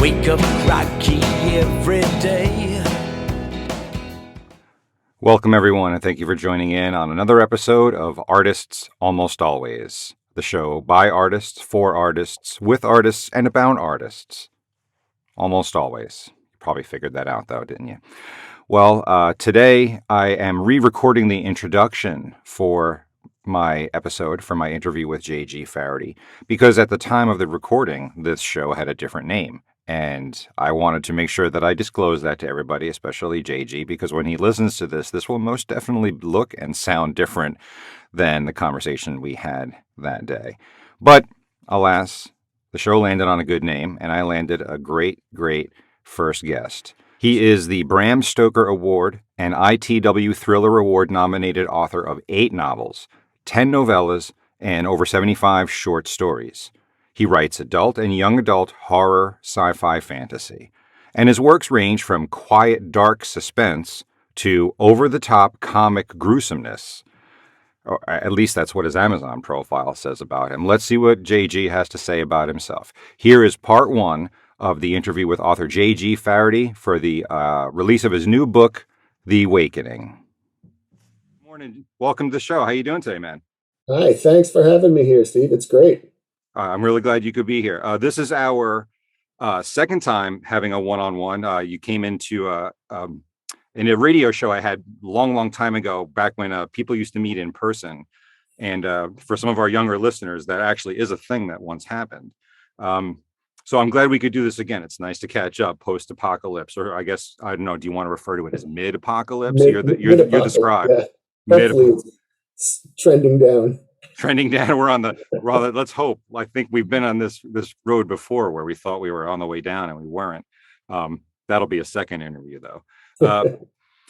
Wake up groggy every day. Welcome, everyone, and thank you for joining in on another episode of Artists Almost Always, the show by artists, for artists, with artists, and about artists. Almost always. You probably figured that out, though, didn't you? Well, today I am re-recording the introduction for my episode, for my interview with JG Faherty, because at the time of the recording, this show had a different name. And I wanted to make sure that I disclose that to everybody, especially JG, because when he listens to this, this will most definitely look and sound different than the conversation we had that day. But alas, the show landed on a good name, and I landed a great, great first guest. He is the Bram Stoker Award and ITW Thriller Award nominated author of 8 novels, 10 novellas, and over 75 short stories. He writes adult and young adult horror, sci-fi, fantasy. And his works range from quiet, dark suspense to over-the-top comic gruesomeness. Or at least that's what his Amazon profile says about him. Let's see what JG has to say about himself. Here is part 1 of the interview with author JG Faherty for the release of his new book, The Wakening. Good morning. Welcome to the show. How you doing today, man? Hi, thanks for having me here, Steve. It's great. I'm really glad you could be here. This is our second time having a one-on-one. You came into in a radio show I had long time ago, back when people used to meet in person. And for some of our younger listeners, that actually is a thing that once happened. So I'm glad we could do this again. It's nice to catch up post-apocalypse, or I guess, I don't know, do you want to refer to it as mid-apocalypse? You're the scribe. Yeah. Hopefully it's trending down. Trending down. We're on the let's hope. I think we've been on this road before where we thought we were on the way down and we weren't. That'll be a second interview, though.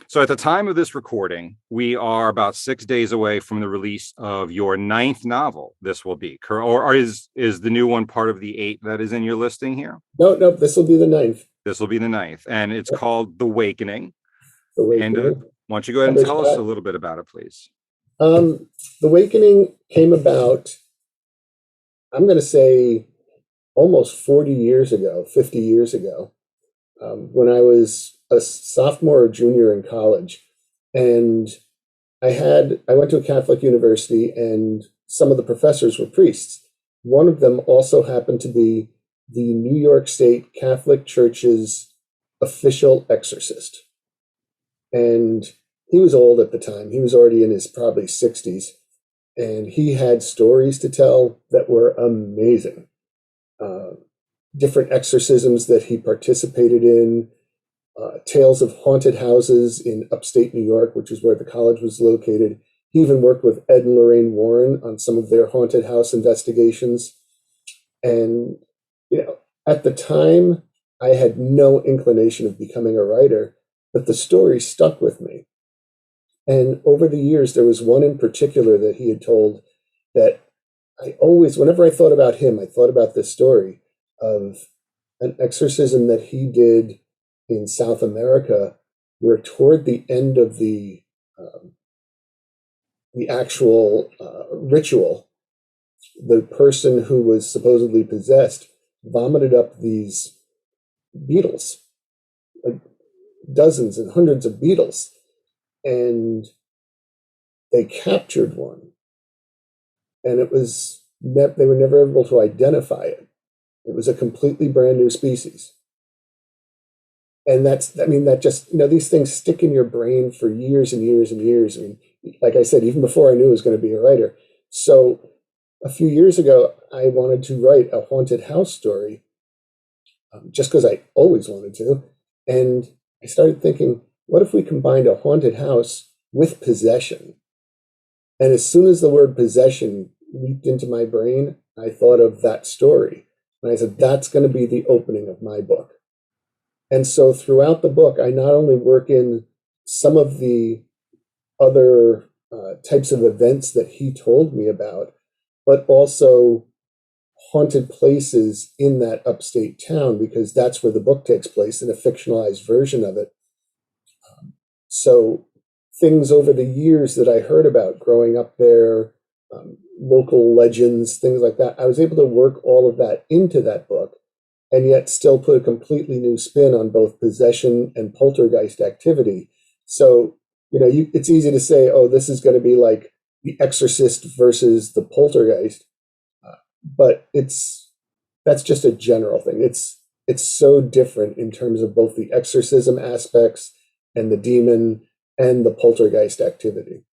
So at the time of this recording, we are about 6 days away from the release of your 9th novel. This will be, or is the new one part of the 8 that is in your listing here? No, this will be the 9th. This will be the 9th, and it's called The Wakening. The Wakening. And why don't you go ahead and tell us a little bit about it, please? The Wakening came about, I'm going to say, almost 40 years ago, 50 years ago, when I was a sophomore or junior in college. And I went to a Catholic university, and some of the professors were priests. One of them also happened to be the New York State Catholic Church's official exorcist. And he was old at the time. He was already in his probably 60s. And he had stories to tell that were amazing. Different exorcisms that he participated in, tales of haunted houses in upstate New York, which is where the college was located. He even worked with Ed and Lorraine Warren on some of their haunted house investigations. And, at the time, I had no inclination of becoming a writer, but the story stuck with me. And over the years, there was one in particular that he had told that I always, whenever I thought about him, I thought about this story of an exorcism that he did in South America, where toward the end of the actual ritual, the person who was supposedly possessed vomited up these beetles, like dozens and hundreds of beetles. And they captured one, and they were never able to identify it. It was a completely brand new species. And that just, these things stick in your brain for years and years and years. I mean, like I said, even before I knew I was going to be a writer. So a few years ago, I wanted to write a haunted house story, just because I always wanted to. And I started thinking, what if we combined a haunted house with possession? And as soon as the word possession leaped into my brain, I thought of that story. And I said, that's going to be the opening of my book. And so throughout the book, I not only work in some of the other types of events that he told me about, but also haunted places in that upstate town, because that's where the book takes place, in a fictionalized version of it. So things over the years that I heard about growing up there, local legends, things like that, I was able to work all of that into that book. and yet still put a completely new spin on both possession and poltergeist activity. So, it's easy to say, oh, this is going to be like The Exorcist versus the poltergeist, but that's just a general thing. It's so different in terms of both the exorcism aspects and the demon and the poltergeist activity.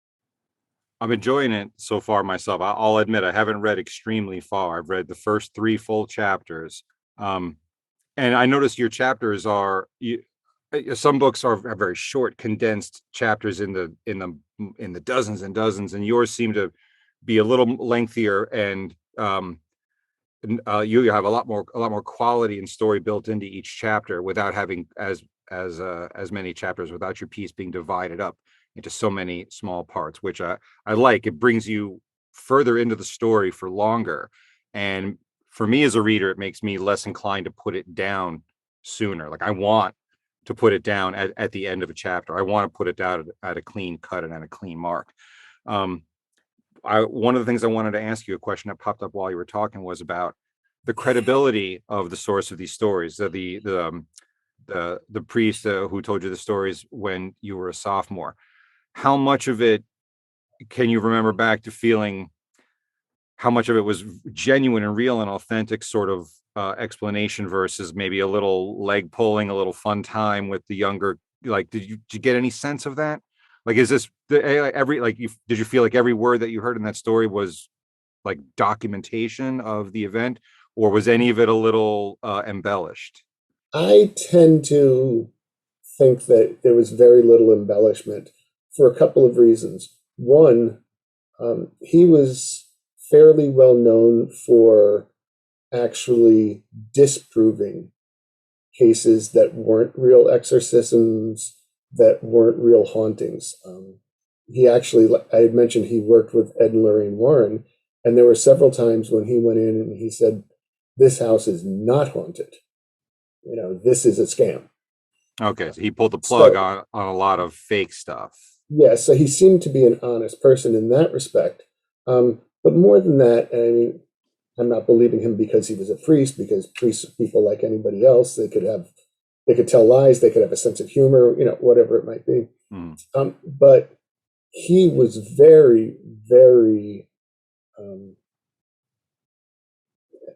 I'm enjoying it so far myself. I'll admit I haven't read extremely far. I've read the first 3 full chapters. Um, and I noticed your chapters some books are very short, condensed chapters in the dozens and dozens, and yours seem to be a little lengthier, and you have a lot more quality and story built into each chapter without having as many chapters, without your piece being divided up into so many small parts, which I like. It brings you further into the story for longer, and for me as a reader, it makes me less inclined to put it down sooner. Like, I want to put it down at the end of a chapter. I want to put it down at a clean cut and at a clean mark. One of the things I wanted to ask you, a question that popped up while you were talking, was about the credibility of the source of these stories. The priest who told you the stories when you were a sophomore. How much of it can you remember back to feeling? How much of it was genuine and real and authentic sort of explanation versus maybe a little leg pulling, a little fun time with the younger? Like, did you get any sense of that? Like, is this did you feel like every word that you heard in that story was like documentation of the event, or was any of it a little embellished? I tend to think that there was very little embellishment for a couple of reasons. One, he was fairly well known for actually disproving cases that weren't real exorcisms, that weren't real hauntings. He actually, I had mentioned he worked with Ed and Lorraine Warren, and there were several times when he went in and he said, "This house is not haunted. This is a scam." Okay, so he pulled the plug So, on a lot of fake stuff. yeah, so he seemed to be an honest person in that respect. But more than that, I mean, I'm not believing him because he was a priest, because priests are people like anybody else. They could tell lies, they could have a sense of humor, whatever it might be. Mm. But he was very, very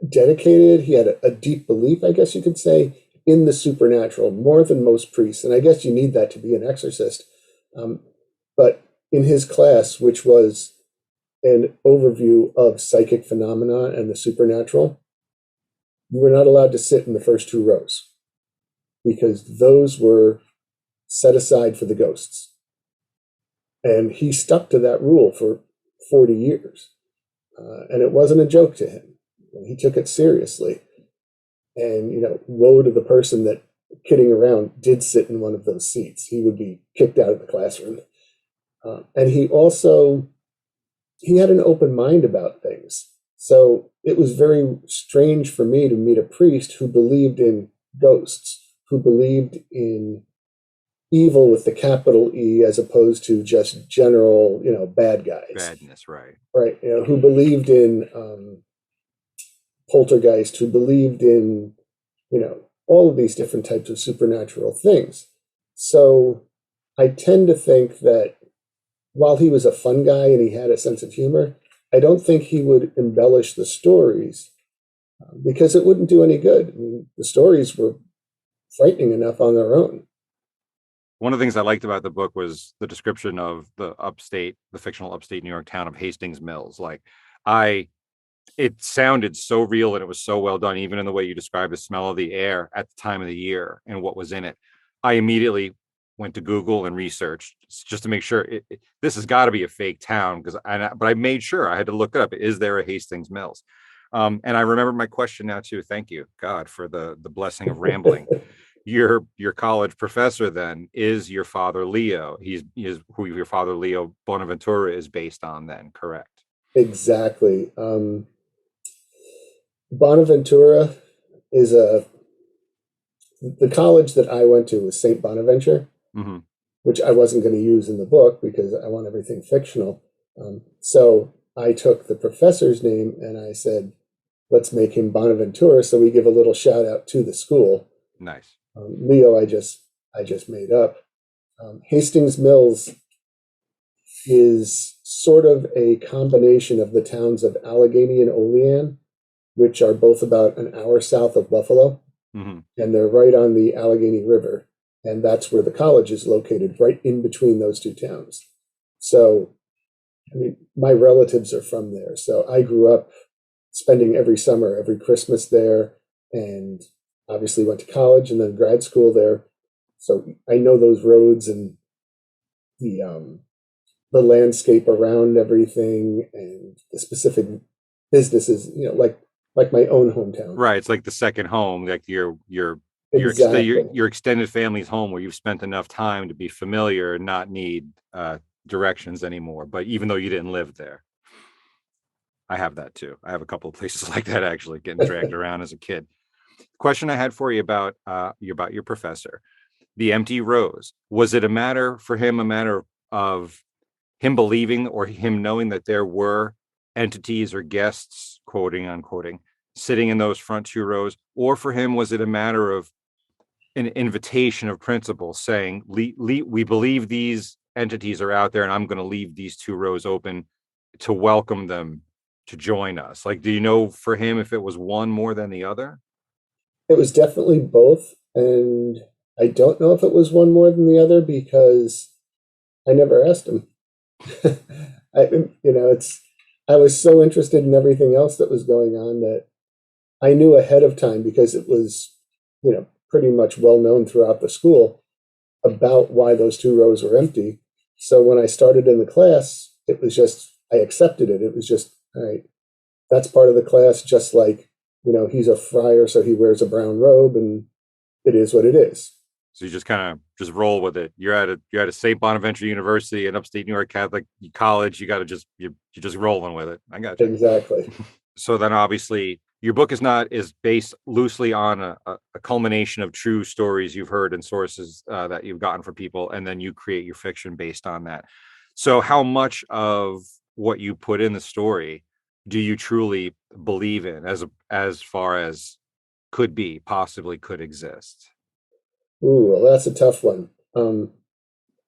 dedicated. He had a deep belief, I guess you could say, in the supernatural, more than most priests. And I guess you need that to be an exorcist. But in his class, which was an overview of psychic phenomena and the supernatural, you were not allowed to sit in the first 2 rows because those were set aside for the ghosts. And he stuck to that rule for 40 years. And it wasn't a joke to him. He took it seriously. And, woe to the person that, kidding around, did sit in one of those seats. He would be kicked out of the classroom. And he had an open mind about things. So it was very strange for me to meet a priest who believed in ghosts, who believed in evil with the capital E as opposed to just general, bad guys. Badness, right. Right. Who believed in poltergeist, who believed in, all of these different types of supernatural things. So I tend to think that while he was a fun guy and he had a sense of humor, I don't think he would embellish the stories because it wouldn't do any good. I mean, the stories were frightening enough on their own. One of the things I liked about the book was the description of the fictional upstate New York town of Hastings Mills. It sounded so real and it was so well done, even in the way you described the smell of the air at the time of the year and what was in it. I immediately went to Google and researched just to make sure this has got to be a fake town, but I made sure I had to look it up. Is there a Hastings Mills? And I remember my question now too. Thank you, God, for the blessing of rambling. Your college professor then is your father Leo. He is who your father Leo Bonaventura is based on then, correct? Exactly. Bonaventura is the college that I went to was St. Bonaventure, Mm-hmm. which I wasn't going to use in the book because I want everything fictional. So I took the professor's name and I said, let's make him Bonaventura. So we give a little shout out to the school. Nice. Leo, I just made up. Hastings Mills is sort of a combination of the towns of Allegheny and Olean, which are both about an hour south of Buffalo. Mm-hmm. And they're right on the Allegheny River. And that's where the college is located, right in between those two towns. So, I mean, my relatives are from there. So I grew up spending every summer, every Christmas there, and obviously went to college and then grad school there. So I know those roads and the landscape around everything and the specific businesses, like my own hometown. Right. It's like the second home, like your Exactly. your extended family's home where you've spent enough time to be familiar and not need directions anymore. But even though you didn't live there, I have that too. I have a couple of places like that, actually, getting dragged around as a kid. Question I had for you about your professor, the empty rose. Was it a matter of him believing or him knowing that there were entities or guests, quoting unquoting, sitting in those front two rows? Or for him, was it a matter of an invitation of principle saying, we believe these entities are out there and I'm going to leave these two rows open to welcome them to join us? Like, do you know for him if it was one more than the other? It was definitely both. And I don't know if it was one more than the other because I never asked him. I was so interested in everything else that was going on that I knew ahead of time because it was, pretty much well known throughout the school about why those two rows were empty. So when I started in the class, it was just, I accepted it. It was just, all right, that's part of the class, just like, he's a friar, so he wears a brown robe and it is what it is. So you just kind of just roll with it. You're at a St. Bonaventure University in upstate New York Catholic college. You got to you're just rolling with it. I got you. Exactly. So then obviously your book is based loosely on a culmination of true stories you've heard and sources that you've gotten from people, and then you create your fiction based on that. So how much of what you put in the story do you truly believe in as far as possibly could exist? Ooh, well, that's a tough one.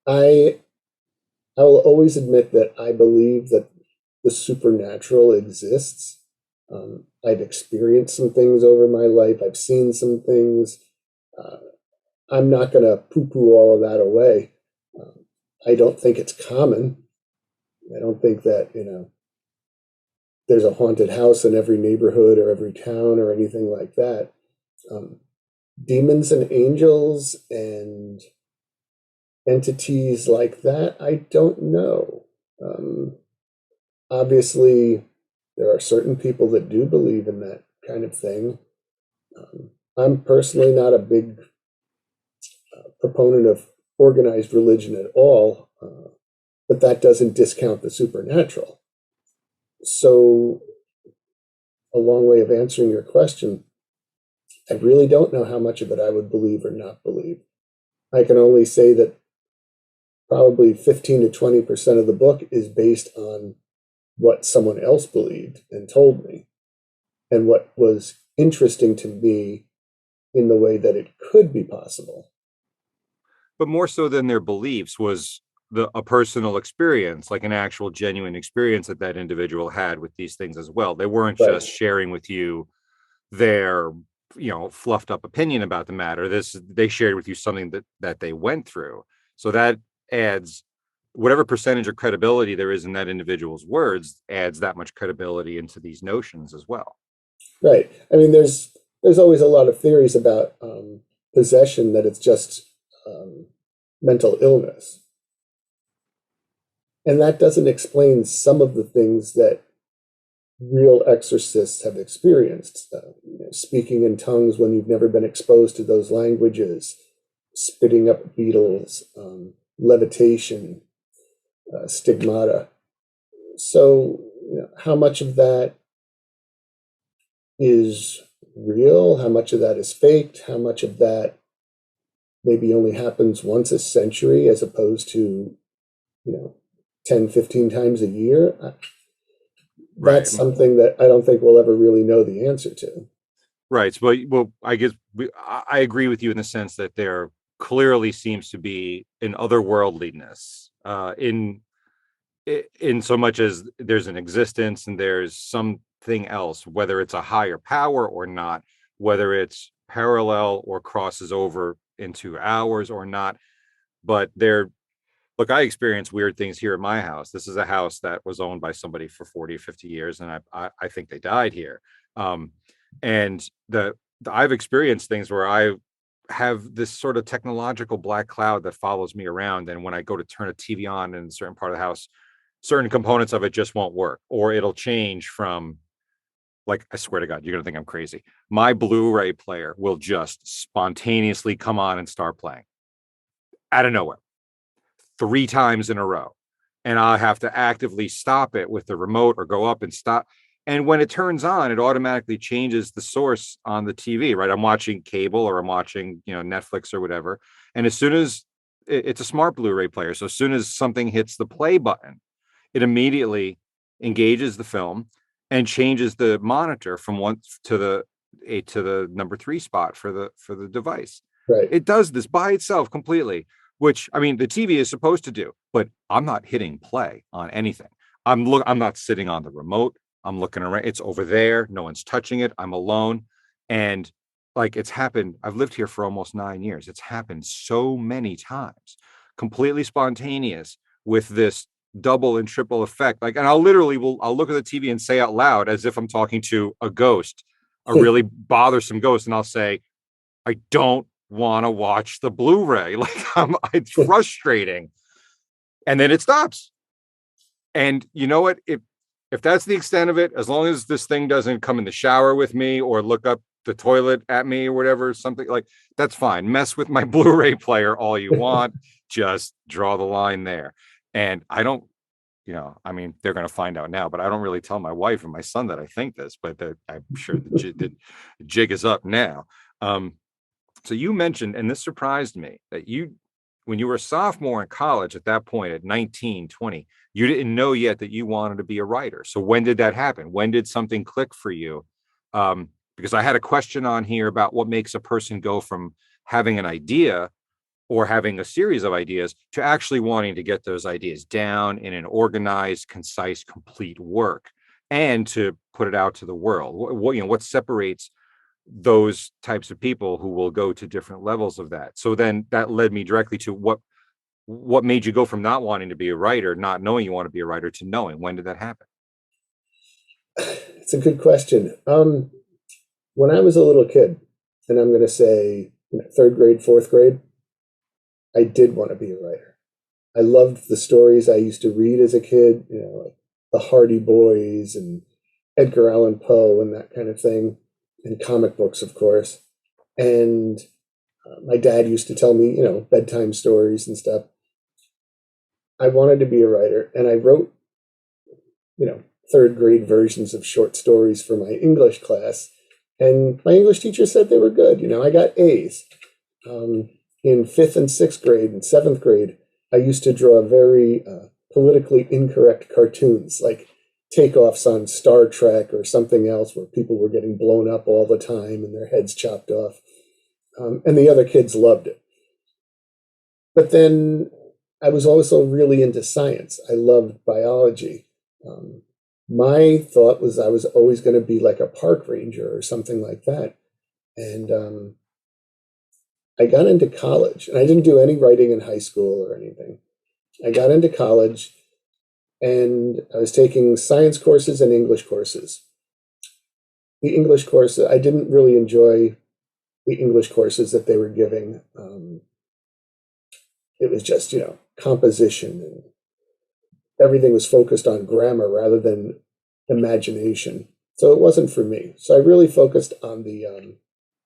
I I will always admit that I believe that the supernatural exists. I've experienced some things over my life. I've seen some things. Uh, I'm not going to poo-poo all of that away. I don't think it's common. I don't think that, there's a haunted house in every neighborhood or every town or anything like that. Um, Demons and angels and entities like that, I don't know. Um, Obviously, there are certain people that do believe in that kind of thing. I'm personally not a big proponent of organized religion at all, but that doesn't discount the supernatural. So, a long way of answering your question, I really don't know how much of it I would believe or not believe. I can only say that probably 15 to 20% of the book is based on what someone else believed and told me, and what was interesting to me in the way that it could be possible. But more so than their beliefs was a personal experience, like an actual genuine experience that individual had with these things as well. They weren't Right. just sharing with you their fluffed up opinion about the matter. They shared with you something that they went through. So that adds whatever percentage of credibility there is in that individual's words, adds that much credibility into these notions as well. Right. I mean, there's always a lot of theories about possession, that it's just mental illness. And that doesn't explain some of the things that real exorcists have experienced. Speaking in tongues when you've never been exposed to those languages, spitting up beetles, levitation, stigmata. So, how much of that is real? How much of that is faked? How much of that maybe only happens once a century as opposed to, 10, 15 times a year? Right. that's something that I don't think we'll ever really know the answer to. Right. But well, I guess I agree with you in the sense that there clearly seems to be an otherworldliness in so much as there's an existence and there's something else, whether it's a higher power or not, whether it's parallel or crosses over into ours or not. But there, look, I experience weird things here at my house. This is a house that was owned by somebody for 40 or 50 years, and I think they died here. Um, and I've experienced things where I have this sort of technological black cloud that follows me around. And when I go to turn a TV on in a certain part of the house, certain components of it just won't work, or it'll change from, like, I swear to God, you're gonna think I'm crazy. My Blu-ray player will just spontaneously come on and start playing out of nowhere 3 times in a row. And I'll have to actively stop it with the remote or go up and stop. And when it turns on, it automatically changes the source on the TV, right? I'm watching cable or I'm watching, Netflix or whatever. And as soon as it's a smart Blu-ray player, so as soon as something hits the play button, it immediately engages the film and changes the monitor from one to the number 3 spot for the device. Right. It does this by itself completely, which, I mean, the TV is supposed to do, but I'm not hitting play on anything. I'm not sitting on the remote. I'm looking around. It's over there. No one's touching it. I'm alone. And like, it's happened. I've lived here for almost 9 years. It's happened so many times, completely spontaneous, with this double and triple effect. Like, and I'll look at the TV and say out loud, as if I'm talking to a ghost, a really bothersome ghost. And I'll say, I don't want to watch the Blu-ray. Like, it's frustrating. And then it stops. And you know what? If that's the extent of it, as long as this thing doesn't come in the shower with me or look up the toilet at me or whatever, something like, that's fine. Mess with my Blu-ray player all you want. Just draw the line there. And I don't, I mean, they're going to find out now, but I don't really tell my wife and my son that I think this, but I'm sure the jig is up now. So you mentioned, and this surprised me, that when you were a sophomore in college at that point at 19, 20, you didn't know yet that you wanted to be a writer. So when did that happen? When did something click for you? Because I had a question on here about what makes a person go from having an idea or having a series of ideas to actually wanting to get those ideas down in an organized, concise, complete work and to put it out to the world. What separates those types of people who will go to different levels of that? So then that led me directly to what made you go from not wanting to be a writer, not knowing you want to be a writer, to knowing. When did that happen? It's a good question. When I was a little kid, and I'm going to say third grade, fourth grade, I did want to be a writer. I loved the stories I used to read as a kid, like the Hardy Boys and Edgar Allan Poe and that kind of thing, and comic books, of course. And my dad used to tell me, bedtime stories and stuff. I wanted to be a writer, and I wrote, third grade versions of short stories for my English class. And my English teacher said they were good. I got A's. In fifth and sixth grade and seventh grade, I used to draw very politically incorrect cartoons, like takeoffs on Star Trek or something else where people were getting blown up all the time and their heads chopped off. And the other kids loved it. But then I was also really into science. I loved biology. My thought was I was always going to be like a park ranger or something like that. And I got into college, and I didn't do any writing in high school or anything. I got into college, and I was taking science courses and English courses. The English course, I didn't really enjoy the English courses that they were giving. It was just, composition, and everything was focused on grammar rather than imagination. So it wasn't for me. So I really focused on the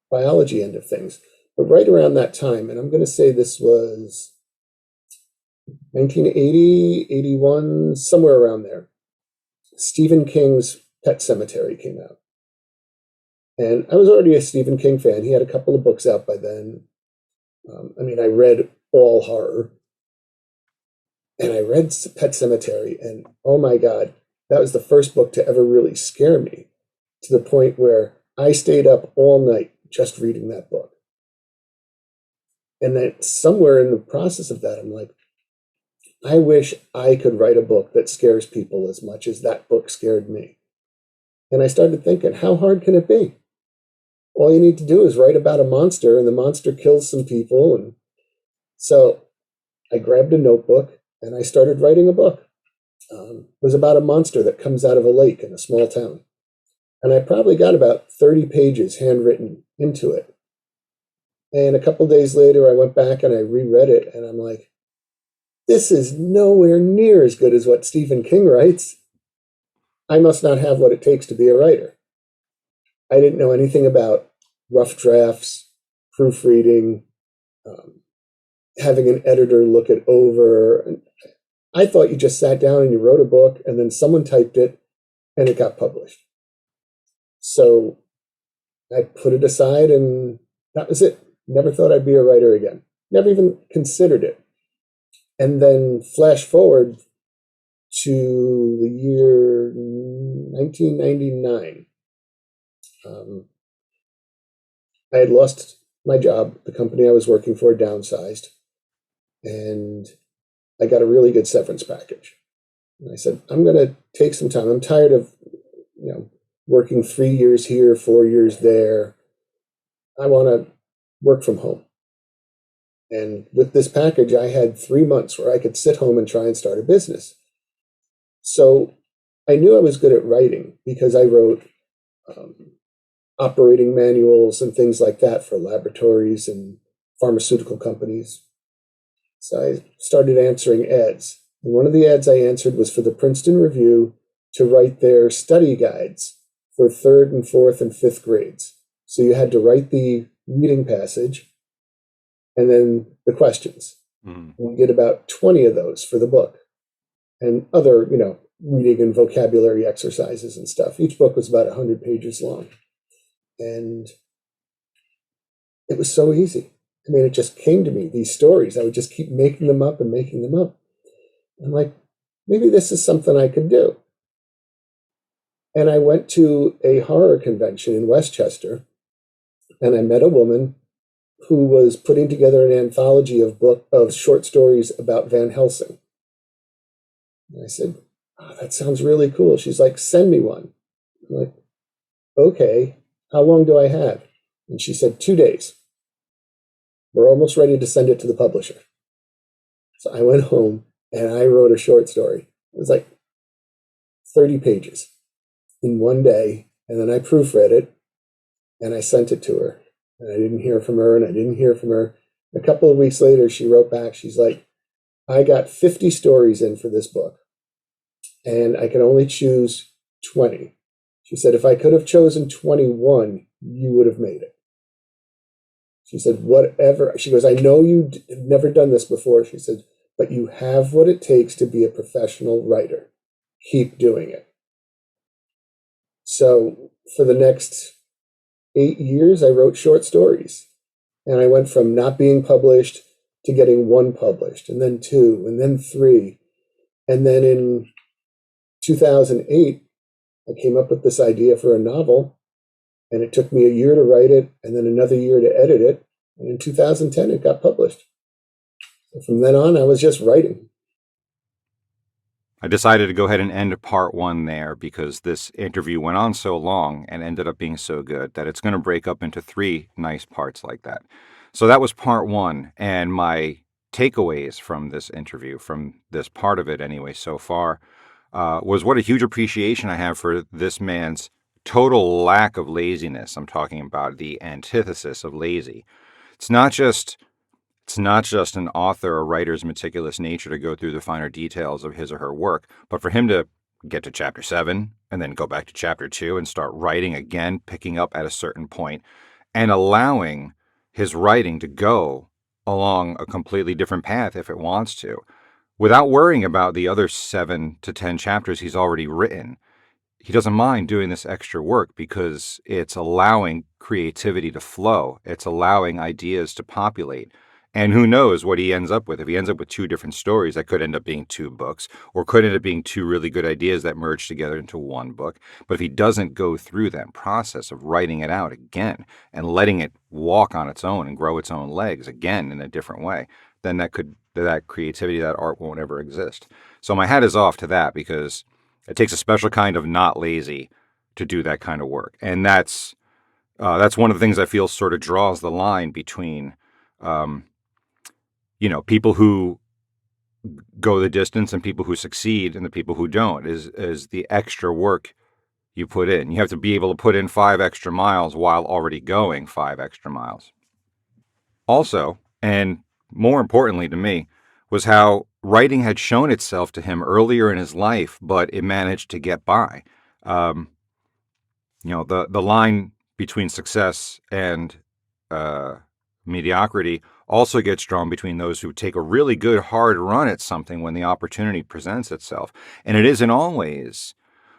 biology end of things. But right around that time, and I'm going to say this was 1980, 81, somewhere around there, Stephen King's Pet Sematary came out. And I was already a Stephen King fan. He had a couple of books out by then. I read all horror. And I read Pet Sematary, and oh my God, that was the first book to ever really scare me, to the point where I stayed up all night just reading that book. And then somewhere in the process of that, I'm like, I wish I could write a book that scares people as much as that book scared me. And I started thinking, how hard can it be? All you need to do is write about a monster, and the monster kills some people. And so I grabbed a notebook and I started writing a book. It was about a monster that comes out of a lake in a small town. And I probably got about 30 pages handwritten into it. And a couple days later, I went back and I reread it, and I'm like, this is nowhere near as good as what Stephen King writes. I must not have what it takes to be a writer. I didn't know anything about rough drafts, proofreading, having an editor look it over. I thought you just sat down and you wrote a book, and then someone typed it and it got published. So I put it aside, and that was it. Never thought I'd be a writer again. Never even considered it. And then flash forward to the year 1999. I had lost my job. The company I was working for downsized, and I got a really good severance package. And I said, I'm going to take some time. I'm tired of, working 3 years here, 4 years there. I want to work from home. And with this package, I had 3 months where I could sit home and try and start a business. So I knew I was good at writing because I wrote operating manuals and things like that for laboratories and pharmaceutical companies. So I started answering ads. And one of the ads I answered was for the Princeton Review to write their study guides for 3rd and 4th and 5th grades. So you had to write the reading passage and then the questions. We did about 20 of those for the book, and other, reading and vocabulary exercises and stuff. Each book was about 100 pages long. And it was so easy. I mean, it just came to me, these stories. I would just keep making them up and making them up. I'm like, maybe this is something I could do. And I went to a horror convention in Westchester, and I met a woman who was putting together an anthology of short stories about Van Helsing. And I said, that sounds really cool. She's like, send me one. I'm like, okay, how long do I have? And she said, 2 days. We're almost ready to send it to the publisher. So I went home and I wrote a short story. It was like 30 pages in one day. And then I proofread it and I sent it to her. And I didn't hear from her, and I didn't hear from her. A couple of weeks later, she wrote back. She's like, I got 50 stories in for this book, and I can only choose 20. She said, if I could have chosen 21, you would have made it. She said, whatever. She goes, I know you've never done this before. She said, but you have what it takes to be a professional writer. Keep doing it. So for the next 8 years, I wrote short stories. And I went from not being published to getting 1 published, and then 2, and then 3. And then in 2008, I came up with this idea for a novel, and it took me a year to write it, and then another year to edit it. And in 2010, it got published. So from then on, I was just writing. I decided to go ahead and end part 1 there because this interview went on so long and ended up being so good that it's going to break up into 3 nice parts like that. So that was part 1, and my takeaways from this interview, from this part of it anyway so far, was what a huge appreciation I have for this man's total lack of laziness. I'm talking about the antithesis of lazy. It's not just an author or writer's meticulous nature to go through the finer details of his or her work, but for him to get to chapter 7 and then go back to chapter 2 and start writing again, picking up at a certain point, and allowing his writing to go along a completely different path if it wants to, without worrying about the other 7 to 10 chapters he's already written. He doesn't mind doing this extra work because it's allowing creativity to flow. It's allowing ideas to populate. And who knows what he ends up with. If he ends up with 2 different stories, that could end up being 2 books, or could end up being 2 really good ideas that merge together into 1 book. But if he doesn't go through that process of writing it out again and letting it walk on its own and grow its own legs again in a different way, then that creativity, that art won't ever exist. So my hat is off to that, because it takes a special kind of not lazy to do that kind of work. And that's one of the things I feel sort of draws the line between people who go the distance and people who succeed and the people who don't, is the extra work you put in. You have to be able to put in 5 extra miles while already going 5 extra miles. Also, and more importantly to me, was how writing had shown itself to him earlier in his life, but it managed to get by. The line between success and mediocrity also gets drawn between those who take a really good hard run at something when the opportunity presents itself. And it isn't always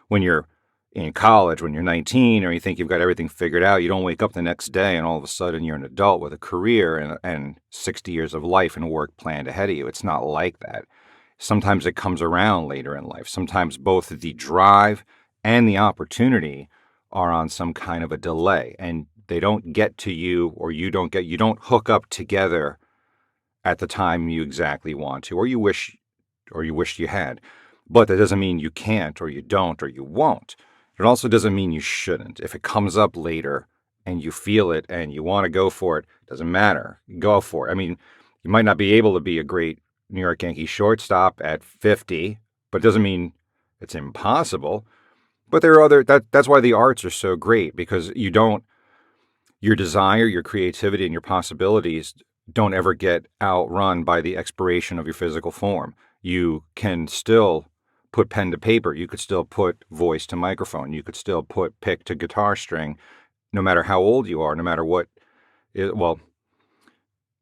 when you're in college, when you're 19, or you think you've got everything figured out. You don't wake up the next day and all of a sudden you're an adult with a career and 60 years of life and work planned ahead of you. It's not like that. Sometimes it comes around later in life. Sometimes both the drive and the opportunity are on some kind of a delay, and they don't get to you, or you don't hook up together at the time you exactly want to, or you wish you had. But that doesn't mean you can't, or you don't, or you won't. It also doesn't mean you shouldn't. If it comes up later and you feel it and you want to go for it, doesn't matter. Go for it. I mean, you might not be able to be a great New York Yankees shortstop at 50, but it doesn't mean it's impossible. But there are that's why the arts are so great, because your desire, your creativity, and your possibilities don't ever get outrun by the expiration of your physical form. You can still put pen to paper. You could still put voice to microphone. You could still put pick to guitar string, no matter how old you are, no matter what. If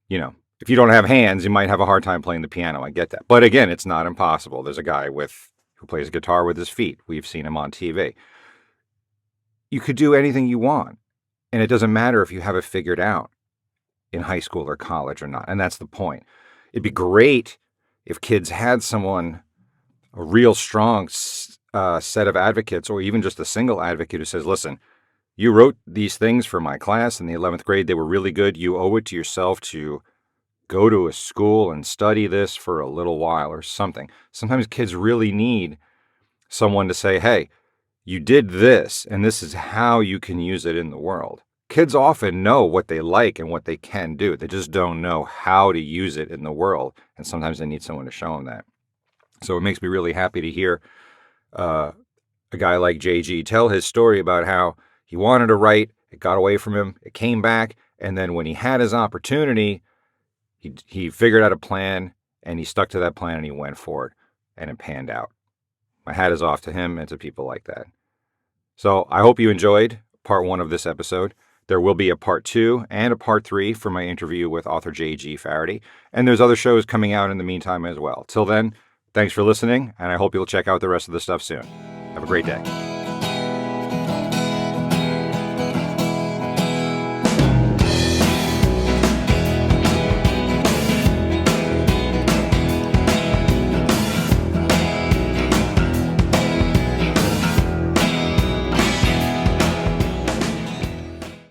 you don't have hands, you might have a hard time playing the piano. I get that. But again, it's not impossible. There's a guy who plays guitar with his feet. We've seen him on TV. You could do anything you want. And it doesn't matter if you have it figured out in high school or college or not. And that's the point. It'd be great if kids had someone, a real strong set of advocates, or even just a single advocate who says, listen, you wrote these things for my class in the 11th grade. They were really good. You owe it to yourself to go to a school and study this for a little while or something. Sometimes kids really need someone to say, hey, you did this, and this is how you can use it in the world. Kids often know what they like and what they can do. They just don't know how to use it in the world, and sometimes they need someone to show them that. So it makes me really happy to hear a guy like JG tell his story about how he wanted to write, it got away from him, it came back, and then when he had his opportunity, he figured out a plan, and he stuck to that plan, and he went for it, and it panned out. My hat is off to him and to people like that. So I hope you enjoyed part 1 of this episode. There will be a part 2 and a part 3 for my interview with author JG Faherty, and there's other shows coming out in the meantime as well. Till then, thanks for listening, and I hope you'll check out the rest of the stuff soon. Have a great day.